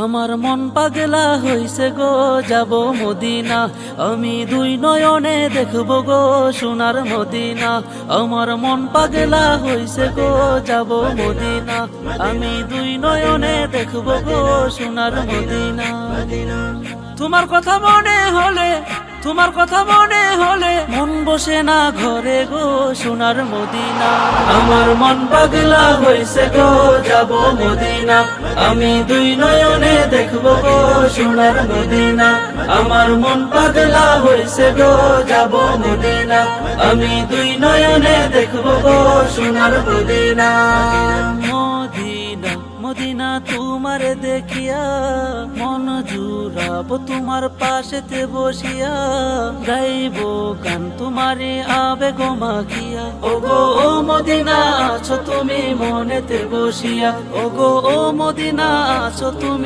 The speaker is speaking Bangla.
আমার মন পাগলা হইছে গো, যাব মদিনা। আমি দুই নয়নে দেখব গো সোনার মদিনা। আমার মন পাগলা হইছে গো, যাব মদিনা। আমি দুই নয়নে দেখব গো সোনার মদিনা। তোমার কথা মনে হলে, তোমার কথা মনে হলে মন বসে না ঘরে গো সোনার মদিনা। আমার মন পাগলা হইছে গো, যাব মদিনা। আমি দুই নয়নে দেখব গো সোনার মদিনা। আমার মন পাগলা হইছে গো, যাব মদিনা। আমি দুই নয়নে দেখব গো সোনার মদিনা। মদিনা মদিনা তোমার দেখিয়া মন জুড়াবো তোমার পাশেতে বসিয়া। গাইব গান তোমারে আবেগ মাখিয়া। ওগো ও মদিনা আছো তুমি মনেতে বসিয়া। ওগো ও মদিনা আছো তুমি